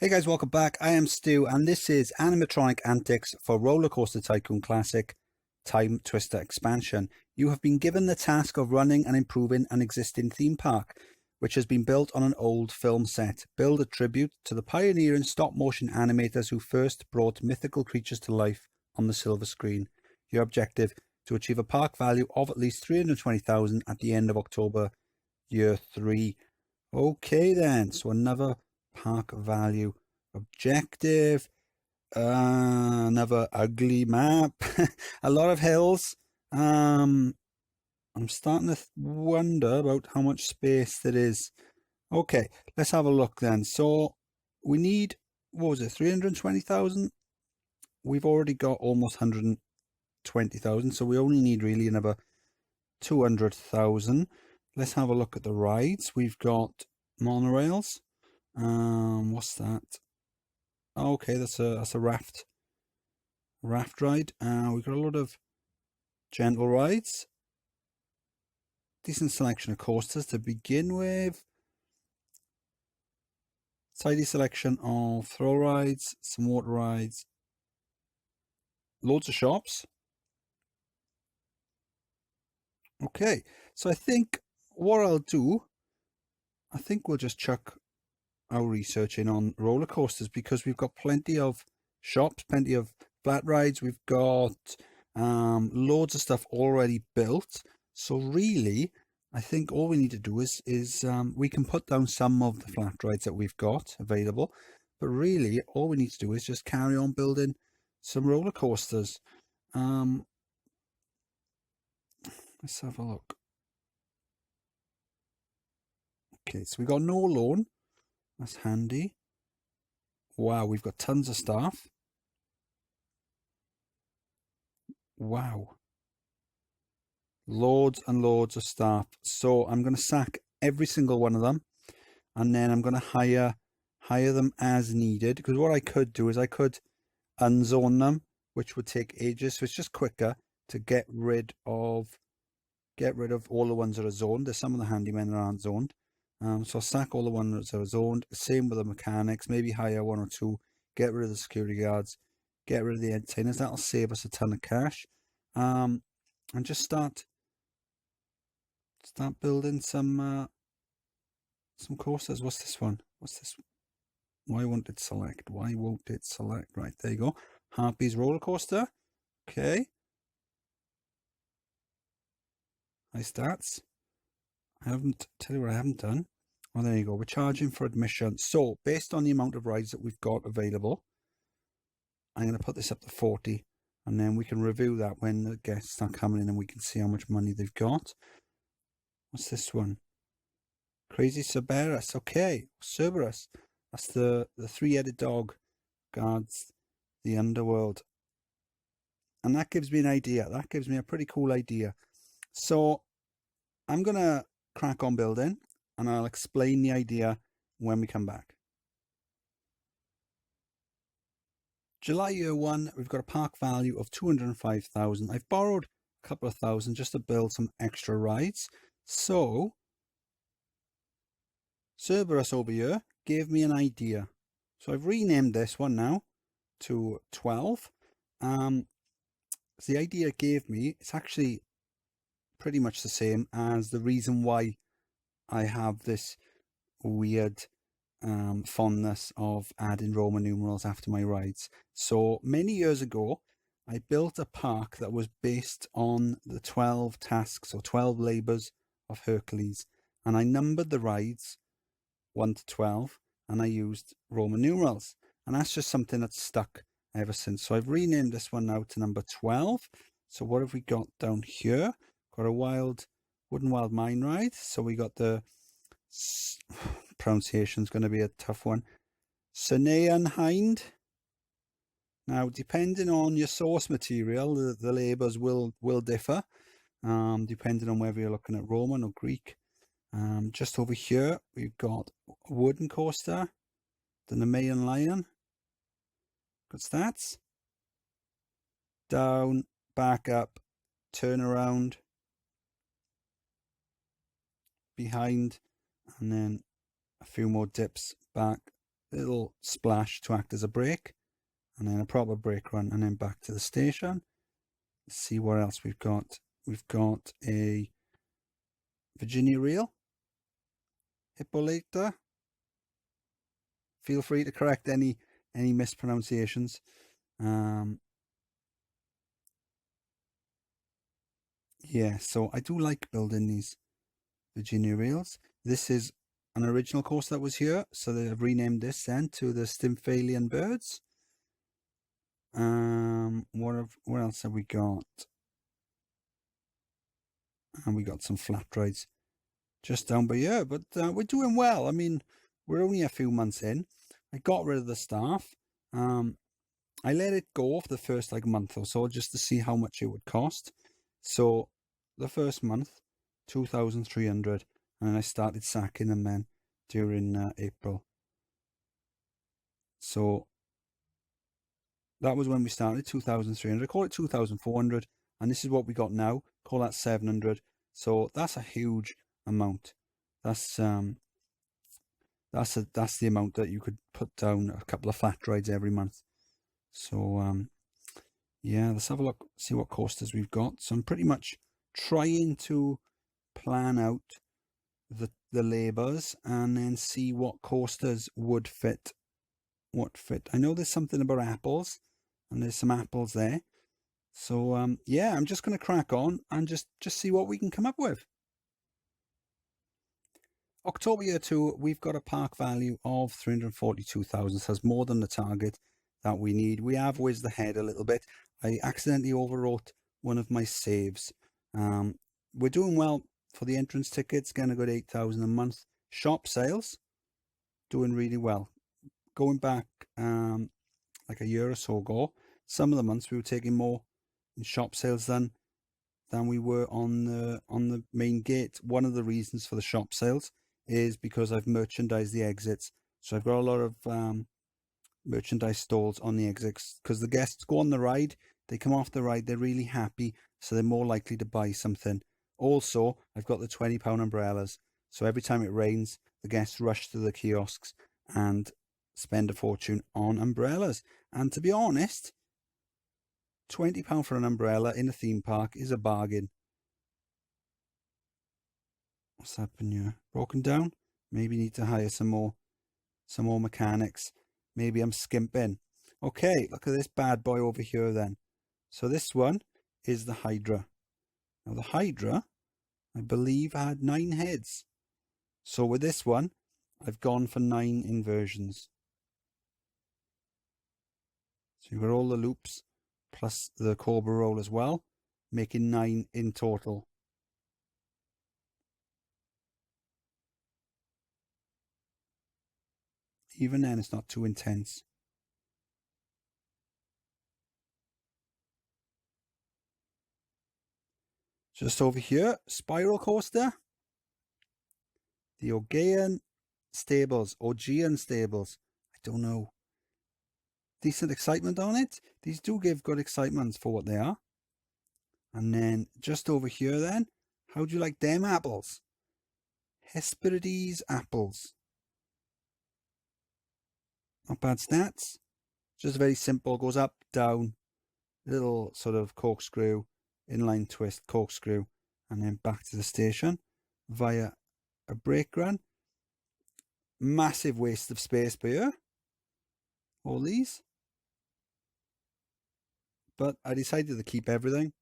Hey guys, welcome back. I am Stu and this is Animatronic Antics for Roller Coaster Tycoon Classic Time Twister Expansion. You have been given the task of running and improving an existing theme park, which has been built on an old film set. Build a tribute to the pioneering stop-motion animators who first brought mythical creatures to life on the silver screen. Your objective, to achieve a park value of at least 320,000 at the end of October year 3. Okay then, so another park value objective, another ugly map, a lot of hills. I'm starting to wonder about how much space there is. Okay, let's have a look then. So we need, what was it, 320,000? We've already got almost 120,000, so we only need really another 200,000. Let's have a look at the rides. We've got monorails. What's that? Okay, that's a raft ride. We've got a lot of gentle rides. Decent selection of coasters to begin with. Tidy selection of thrill rides, some water rides, loads of shops. Okay, so I think what I'll do, I think we'll just chuck our research in on roller coasters because we've got plenty of shops, plenty of flat rides. We've got loads of stuff already built. So really, I think all we need to do is we can put down some of the flat rides that we've got available, but really all we need to do is just carry on building some roller coasters. Let's have a look. Okay, so we got no loan. That's handy. Wow, we've got tons of staff. Wow. Loads and loads of staff. So I'm going to sack every single one of them. And then I'm going to hire them as needed. Because what I could do is I could unzone them, which would take ages. So it's just quicker to get rid of all the ones that are zoned. There's some of the handymen that aren't zoned. So I'll sack all the ones that are zoned. Same with the mechanics. Maybe hire one or two. Get rid of the security guards. Get rid of the entertainers. That'll save us a ton of cash. And just start building some coasters. What's this one? What's this? Why won't it select? Why won't it select? Right, there you go. Harpy's roller coaster. Okay. High stats. Tell you what I haven't done. Oh, there you go. We're charging for admission. So based on the amount of rides that we've got available, I'm going to put this up to 40 and then we can review that when the guests start coming in and we can see how much money they've got. What's this one? Crazy Cerberus. Okay. Cerberus. That's the three-headed dog guards the underworld. And that gives me an idea. That gives me a pretty cool idea. So I'm going to crack on building and I'll explain the idea when we come back. July year 1, we've got a park value of 205,000. I've borrowed a couple of thousand just to build some extra rides. So Cerberus over here gave me an idea. So I've renamed this one now to 12. The idea it gave me, it's actually pretty much the same as the reason why I have this weird fondness of adding Roman numerals after my rides. So many years ago, I built a park that was based on the 12 tasks or 12 labors of Hercules. And I numbered the rides 1 to 12 and I used Roman numerals. And that's just something that's stuck ever since. So I've renamed this one now to number 12. So what have we got down here? Got a wooden wild mine ride. So we got the pronunciation's going to be a tough one. Cinean Hind. Now, depending on your source material, the labels will differ, depending on whether you're looking at Roman or Greek. Just over here, we've got a wooden coaster, the Nemean Lion. Good stats. Down, back up, turn around, behind, and then a few more dips back, little splash to act as a brake, and then a proper brake run, and then back to the station. Let's see what else we've got. We've got a Virginia reel, Hippolyta. Feel free to correct any mispronunciations. Yeah, so I do like building these Virginia reels. This is an original coaster that was here, so they've renamed this then to the Stymphalian Birds. What else have we got? And we got some flat rides just down by here, but we're doing well. I mean, we're only a few months in. I got rid of the staff. I let it go for the first month or so just to see how much it would cost. So the first month, 2,300, and then I started sacking them then during April. So that was when we started, 2,300. Call it 2,400, and this is what we got now. Call that 700. So that's a huge amount. That's the amount that you could put down a couple of flat rides every month. So yeah, let's have a look, see what coasters we've got. So I'm pretty much trying to plan out the labours and then see what coasters would fit. I know there's something about apples, and there's some apples there. So yeah, I'm just going to crack on and just see what we can come up with. October year 2, we've got a park value of 342,000. So that's more than the target that we need. We have whizzed ahead a little bit. I accidentally overwrote one of my saves. We're doing well for the entrance tickets, getting a good 8,000 a month. Shop sales, doing really well. Going back like a year or so ago, some of the months we were taking more in shop sales than we were on the main gate. One of the reasons for the shop sales is because I've merchandised the exits. So I've got a lot of merchandise stalls on the exits, because the guests go on the ride, they come off the ride, they're really happy, so they're more likely to buy something. Also, I've got the £20 umbrellas, so every time it rains, the guests rush to the kiosks and spend a fortune on umbrellas. And to be honest, £20 for an umbrella in a theme park is a bargain. What's happened here? Broken down? Maybe need to hire some more mechanics. Maybe I'm skimping. Okay, look at this bad boy over here then. So this one is the Hydra. Now the Hydra, I believe, had 9 heads. So with this one, I've gone for 9 inversions. So you've got all the loops plus the Cobra roll as well, making 9 in total. Even then, it's not too intense. Just over here, Spiral Coaster. The Augean Stables. I don't know. Decent excitement on it. These do give good excitement for what they are. And then just over here then, how do you like them apples? Hesperides apples. Not bad stats. Just very simple. Goes up, down, little sort of corkscrew, inline twist, corkscrew, and then back to the station via a brake run. Massive waste of space per year, all these. But I decided to keep everything.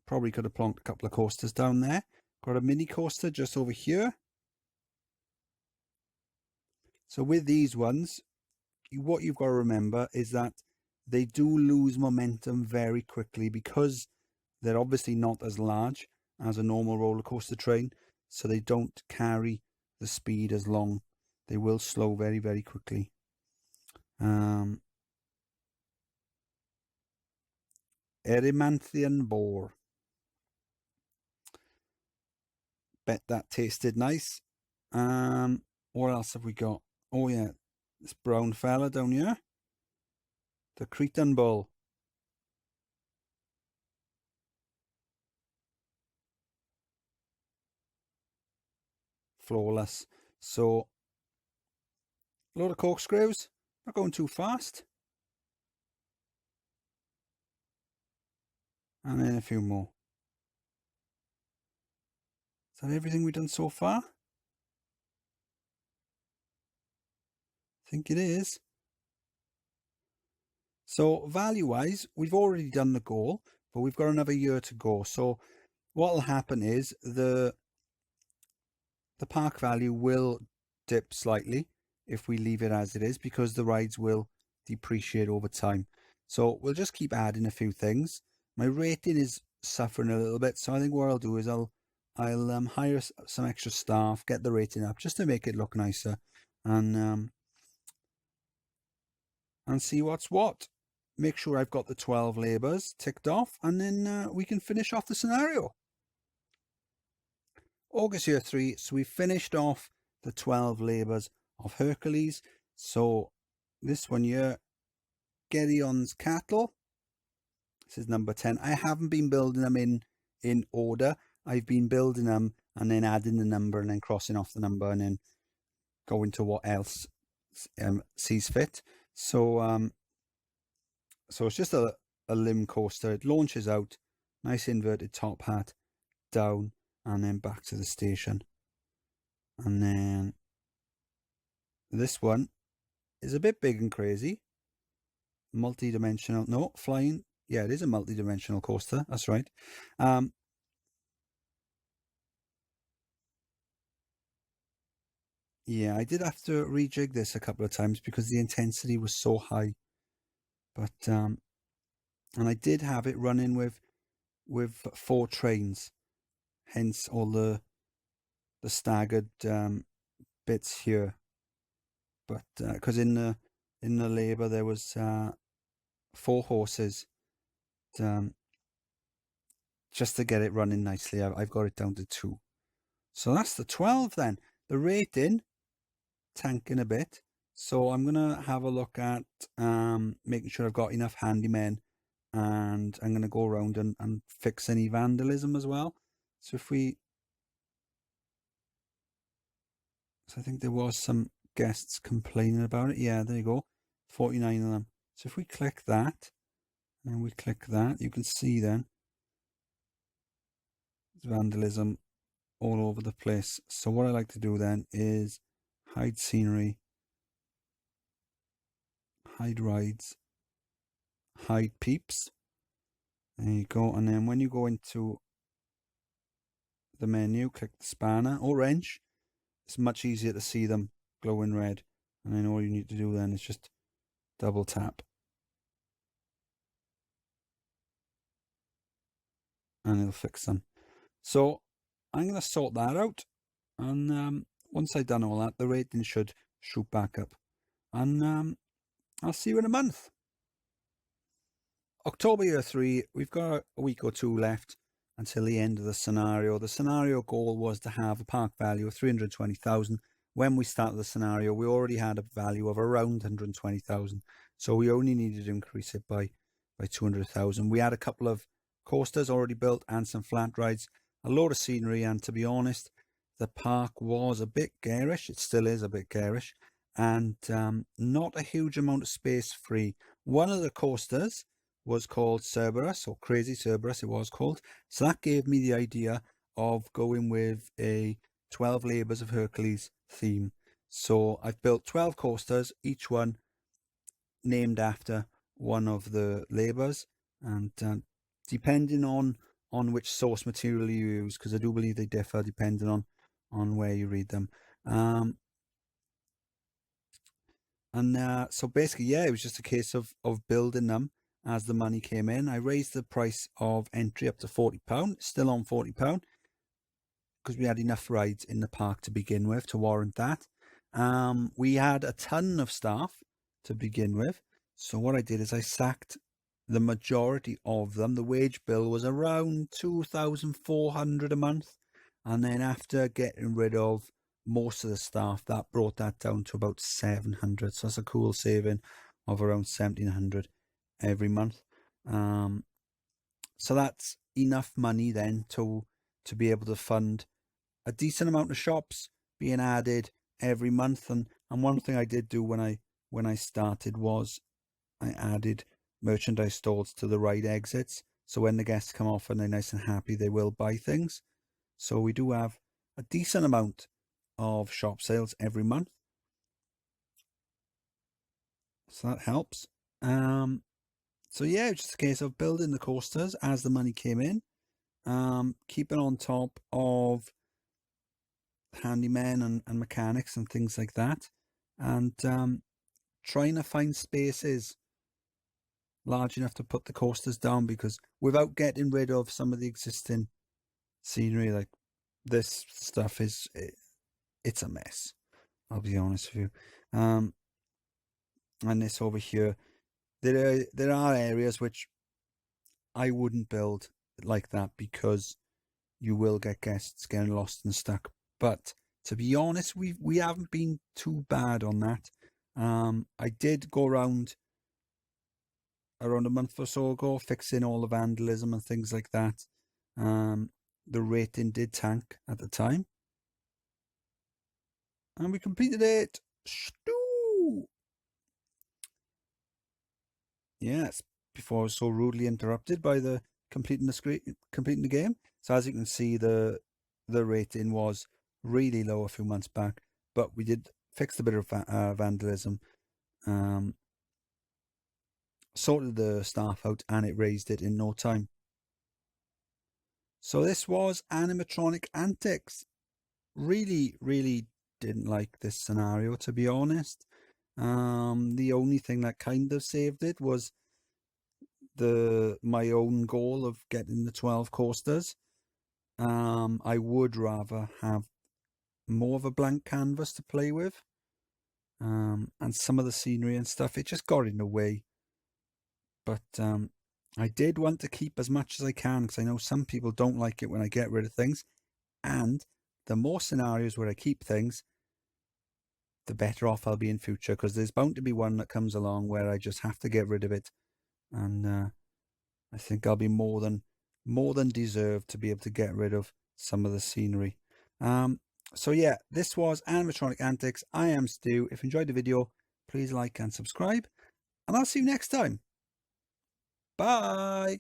Probably could have plonked a couple of coasters down there. Got a mini coaster just over here. So with these ones, what you've got to remember is that they do lose momentum very quickly, because they're obviously not as large as a normal roller coaster train, so they don't carry the speed as long. They will slow very, very quickly. Erymanthian boar. Bet that tasted nice. What else have we got? Oh yeah, this brown fella down here. The Cretan bull. Flawless. So Load of corkscrews. Not going too fast. And then a few more. Is that everything we've done so far? I think it is. So value-wise, we've already done the goal, but we've got another year to go. So what will happen is the park value will dip slightly if we leave it as it is, because the rides will depreciate over time. So we'll just keep adding a few things. My rating is suffering a little bit, so I think what I'll do is I'll hire some extra staff, get the rating up just to make it look nicer, and see what's what. Make sure I've got the 12 labours ticked off, and then we can finish off the scenario. August year 3, so we finished off the 12 labours of Hercules. So this one here, Gedion's cattle. This is number 10. I haven't been building them in order. I've been building them and then adding the number and then crossing off the number and then going to what else sees fit. So so it's just a limb coaster. It launches out, nice inverted top hat, down, and then back to the station. And then this one is a bit big and crazy. Multi-dimensional, no, flying. Yeah, it is a multi-dimensional coaster. That's right. Yeah, I did have to rejig this a couple of times because the intensity was so high. But and I did have it running with 4 trains, hence all the staggered bits here. But because in the labour there was 4 horses. Just to get it running nicely, I've got it down to 2. So that's the 12 then. The rating, tanking a bit. So I'm going to have a look at making sure I've got enough handymen, and I'm going to go around and fix any vandalism as well. So if we... So I think there was some guests complaining about it. Yeah, there you go. 49 of them. So if we click that, and we click that, you can see then vandalism all over the place. So what I like to do then is hide scenery, hide rides, hide peeps. There you go. And then when you go into the menu, click the spanner or wrench. It's much easier to see them glowing red. And then all you need to do then is just double tap. And it'll fix them. So I'm going to sort that out. And once I've done all that, the rating should shoot back up. And I'll see you in a month. October year 3, we've got a week or 2 left until the end of the scenario. The scenario goal was to have a park value of 320,000. When we started the scenario, we already had a value of around 120,000. So we only needed to increase it by 200,000. We had a couple of coasters already built and some flat rides, a load of scenery, and to be honest, the park was a bit garish. It still is a bit garish, and not a huge amount of space free. One of the coasters was called Cerberus, or Crazy Cerberus it was called. So that gave me the idea of going with a 12 Labours of Hercules theme. So I've built 12 coasters, each one named after one of the labours, and depending on which source material you use, because I do believe they differ depending on where you read them. So basically, yeah, it was just a case of building them as the money came in. I raised the price of entry up to £40, still on £40, because we had enough rides in the park to begin with to warrant that. We had a ton of staff to begin with. So what I did is I sacked the majority of them. The wage bill was around 2,400 a month. And then after getting rid of most of the staff, that brought that down to about 700. So that's a cool saving of around 1,700 every month. So that's enough money then to be able to fund a decent amount of shops being added, every month. And one thing I did do when I started was I added merchandise stalls to the ride exits. So when the guests come off and they're nice and happy, they will buy things. So we do have a decent amount of shop sales every month. So that helps. So yeah, it's just a case of building the coasters as the money came in, keeping on top of handymen and mechanics and things like that, and trying to find spaces large enough to put the coasters down, because without getting rid of some of the existing scenery, like this stuff it's a mess, I'll be honest with you. And this over here, there are areas which I wouldn't build like that, because you will get guests getting lost and stuck. But to be honest, we haven't been too bad on that. I did go around a month or so ago fixing all the vandalism and things like that. The rating did tank at the time, and we completed it. Yes, before I was so rudely interrupted by the completing the game. So as you can see, the rating was really low a few months back, but we did fix a bit of vandalism, sorted the staff out, and it raised it in no time. So this was Animatronic Antics. Really, really didn't like this scenario, to be honest. The only thing that kind of saved it was my own goal of getting the 12 coasters. I would rather have more of a blank canvas to play with, and some of the scenery and stuff, it just got in the way. But I did want to keep as much as I can, because I know some people don't like it when I get rid of things, and the more scenarios where I keep things, the better off I'll be in future, because there's bound to be one that comes along where I just have to get rid of it, and I think I'll be more than deserved to be able to get rid of some of the scenery. So yeah, this was Animatronic Antics. I am Stu. If you enjoyed the video, please like and subscribe, and I'll see you next time. Bye.